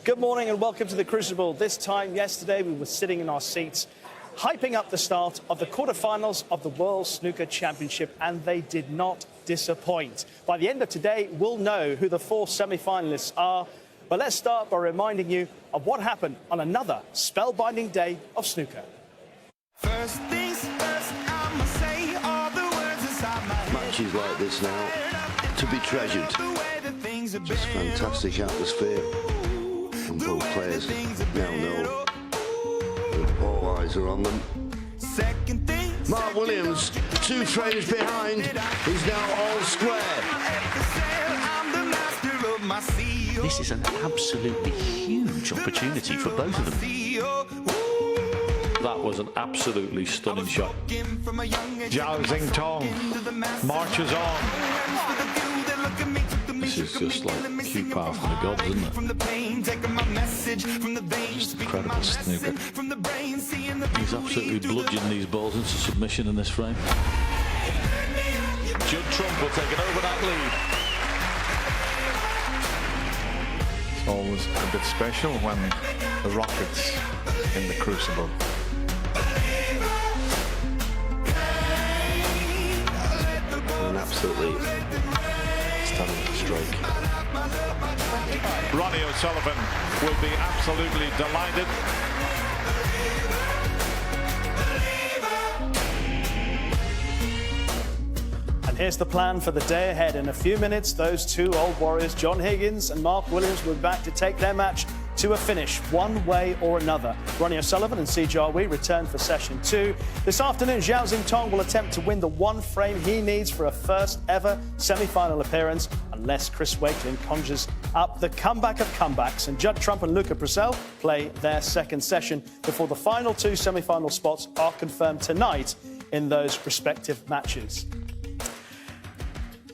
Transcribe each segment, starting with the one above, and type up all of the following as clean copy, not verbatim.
Good morning and welcome to the Crucible. This time yesterday we were sitting in our seats hyping up the start of the quarterfinals of the World Snooker Championship, and they did not disappoint. By the end of today, we'll know who the 4 semi-finalists are. But let's start by reminding you of what happened on another spellbinding day of snooker. First things first, I'ma say all the words inside my head. Matches like this now, to be treasured. Just fantastic atmosphere. And both players now know that all eyes are on them. Mark Williams, 2 frames behind, is now all square. This is an absolutely huge opportunity for both of them. That was an absolutely stunning shot. Zhao Xingtong marches on. This is just like cue path from the gods, isn't it? Just incredible snooker. He's absolutely bludgeoned these balls into submission in this frame. Judd Trump will take an overnight lead. It's always a bit special when the Rockets in the Crucible. An absolutely stunning stroke. Ronnie O'Sullivan will be absolutely delighted. And here's the plan for the day ahead. In a few minutes, those 2 old warriors, John Higgins and Mark Williams, will be back to take their match to a finish, one way or another. Ronnie O'Sullivan and Si Jiahui return for session 2. This afternoon, Zhao Xingtong will attempt to win the 1 frame he needs for a first ever semi-final appearance, unless Chris Wakelin conjures up the comeback of comebacks. And Judd Trump and Luca Purcell play their second session before the final 2 semi-final spots are confirmed tonight in those respective matches.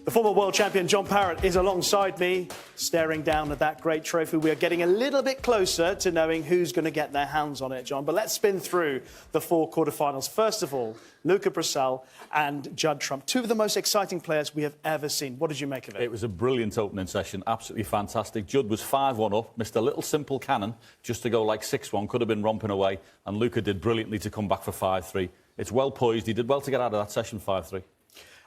The former world champion John Parrott is alongside me, staring down at that great trophy. We are getting a little bit closer to knowing who's going to get their hands on it, John. But let's spin through the 4 quarterfinals. First of all, Luca Purcell and Judd Trump, 2 of the most exciting players we have ever seen. What did you make of it? It was a brilliant opening session, absolutely fantastic. Judd was 5-1 up, missed a little simple cannon just to go like 6-1, could have been romping away, and Luca did brilliantly to come back for 5-3. It's well poised, he did well to get out of that session 5-3.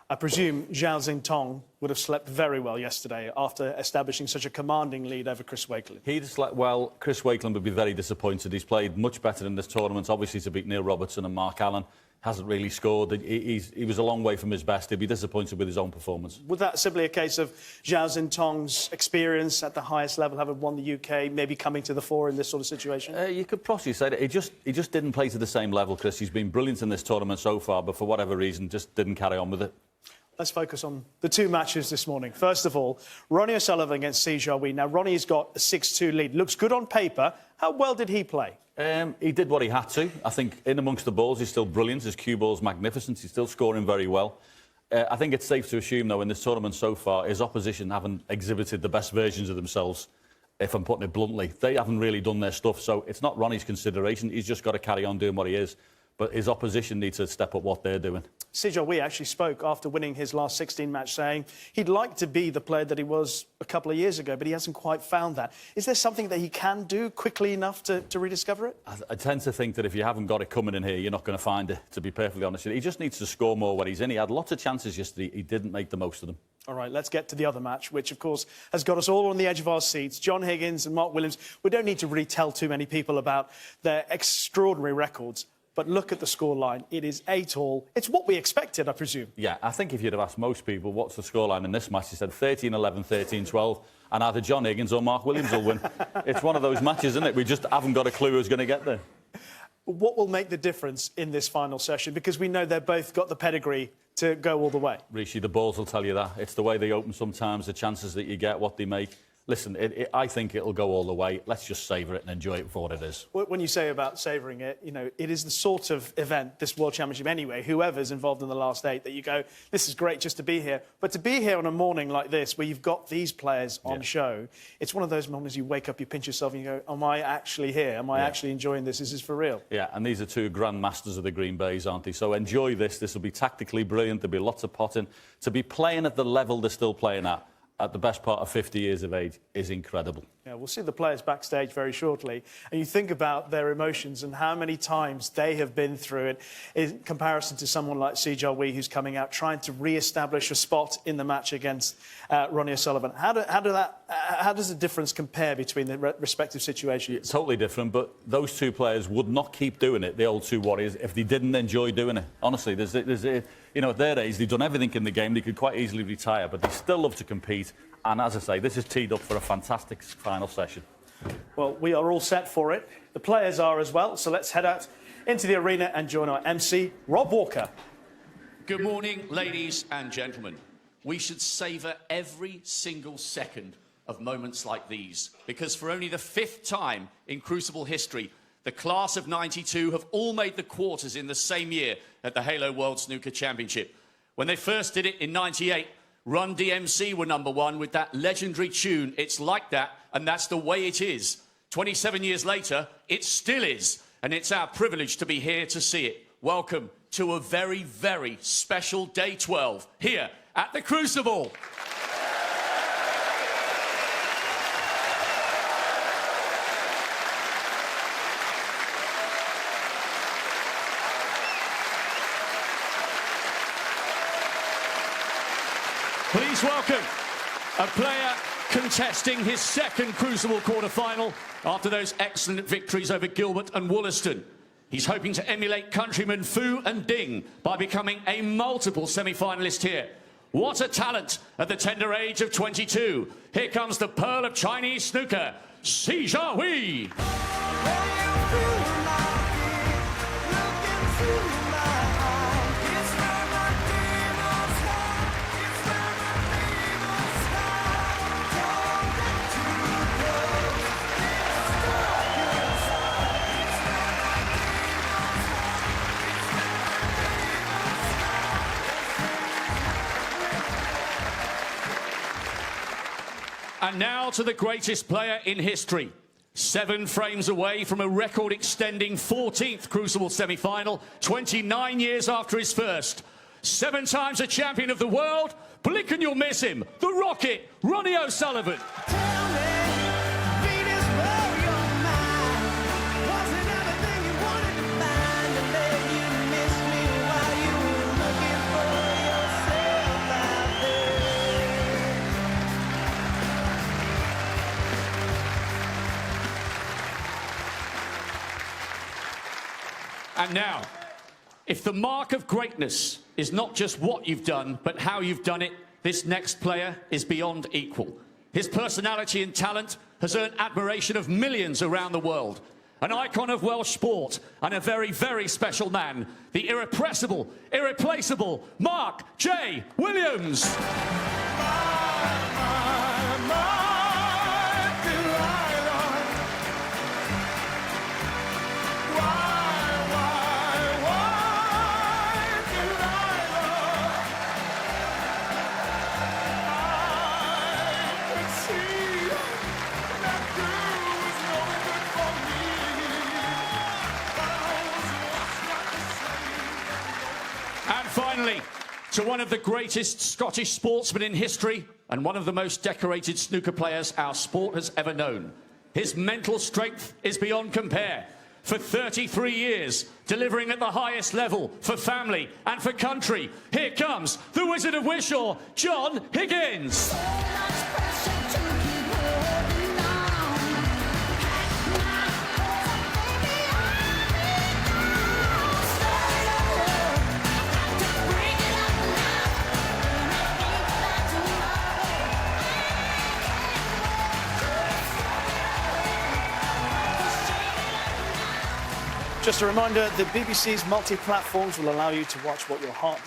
I presume Zhao Xingtong would have slept very well yesterday after establishing such a commanding lead over Chris Wakelin. He'd have slept well. Chris Wakelin would be very disappointed. He's played much better in this tournament, obviously, to beat Neil Robertson and Mark Allen. Hasn't really scored. He was a long way from his best. He'd be disappointed with his own performance. Was that simply a case of Zhao Xingtong's experience at the highest level, having won the UK, maybe coming to the fore in this sort of situation? You could possibly say that. He just didn't play to the same level, Chris. He's been brilliant in this tournament so far, but for whatever reason, just didn't carry on with it. Let's focus on the 2 matches this morning. First of all, Ronnie O'Sullivan against Si Jiahui. Now, Ronnie's got a 6-2 lead. Looks good on paper. How well did he play? He did what he had to. I think in amongst the balls, he's still brilliant. His cue ball's magnificent. He's still scoring very well. I think it's safe to assume, though, in this tournament so far, his opposition haven't exhibited the best versions of themselves, if I'm putting it bluntly. They haven't really done their stuff, so it's not Ronnie's consideration. He's just got to carry on doing what he is. But his opposition needs to step up what they're doing. Si Jiahui actually spoke after winning his last 16 match, saying he'd like to be the player that he was a couple of years ago, but he hasn't quite found that. Is there something that he can do quickly enough to rediscover it? I tend to think that if you haven't got it coming in here, you're not going to find it, to be perfectly honest with you. He just needs to score more when he's in. He had lots of chances yesterday. He didn't make the most of them. All right, let's get to the other match, which, of course, has got us all on the edge of our seats. John Higgins and Mark Williams. We don't need to really tell too many people about their extraordinary records. But look at the scoreline. It is 8-all. It's what we expected, I presume. Yeah, I think if you'd have asked most people what's the scoreline in this match, they said 13-11, 13-12, and either John Higgins or Mark Williams will win. It's one of those matches, isn't it? We just haven't got a clue who's going to get there. What will make the difference in this final session? Because we know they've both got the pedigree to go all the way. Rishi, the balls will tell you that. It's the way they open sometimes, the chances that you get, what they make. Listen, I think it'll go all the way. Let's just savour it and enjoy it for what it is. When you say about savouring it, you know, it is the sort of event, this World Championship anyway, whoever's involved in the last 8, that you go, this is great just to be here. But to be here on a morning like this, where you've got these players on show, it's one of those moments you wake up, you pinch yourself and you go, am I actually here? Am I actually enjoying this? Is this for real? Yeah, and these are 2 grand masters of the Green Bays, aren't they? So enjoy this. This will be tactically brilliant. There'll be lots of potting. To be playing at the level they're still playing at the best part of 50 years of age is incredible. Yeah, we'll see the players backstage very shortly. And you think about their emotions and how many times they have been through it in comparison to someone like Sijarwi, who's coming out trying to re-establish a spot in the match against Ronnie O'Sullivan. How does the difference compare between the respective situations? It's totally different, but those two players would not keep doing it, the old two Warriors, if they didn't enjoy doing it. Honestly, you know, at their age, they've done everything in the game. They could quite easily retire, but they still love to compete. And as I say, this is teed up for a fantastic final session. Well, we are all set for it. The players are as well. So let's head out into the arena and join our MC, Rob Walker. Good morning, ladies and gentlemen. We should savour every single second of moments like these, because for only the 5th time in Crucible history, the class of '92 have all made the quarters in the same year at the Halo World Snooker Championship. When they first did it in '98, Run DMC were #1 with that legendary tune, It's Like That, and that's the way it is. 27 years later, it still is, and it's our privilege to be here to see it. Welcome to a very, very special Day 12 here at the Crucible. Please welcome a player contesting his 2nd Crucible quarter-final after those excellent victories over Gilbert and Wollaston. He's hoping to emulate countrymen Fu and Ding by becoming a multiple semi-finalist here. What a talent at the tender age of 22. Here comes the pearl of Chinese snooker, Sijarwi. And now to the greatest player in history. 7 frames away from a record-extending 14th Crucible semi-final, 29 years after his first. 7 times a champion of the world. Blink and you'll miss him. The Rocket, Ronnie O'Sullivan. And now, if the mark of greatness is not just what you've done, but how you've done it, this next player is beyond equal. His personality and talent has earned admiration of millions around the world. An icon of Welsh sport and a very, very special man, the irrepressible, irreplaceable Mark J. Williams. And finally, to one of the greatest Scottish sportsmen in history and one of the most decorated snooker players our sport has ever known. His mental strength is beyond compare. For 33 years, delivering at the highest level for family and for country. Here comes the Wizard of Wishaw, John Higgins. Just a reminder, the BBC's multi-platforms will allow you to watch what your heart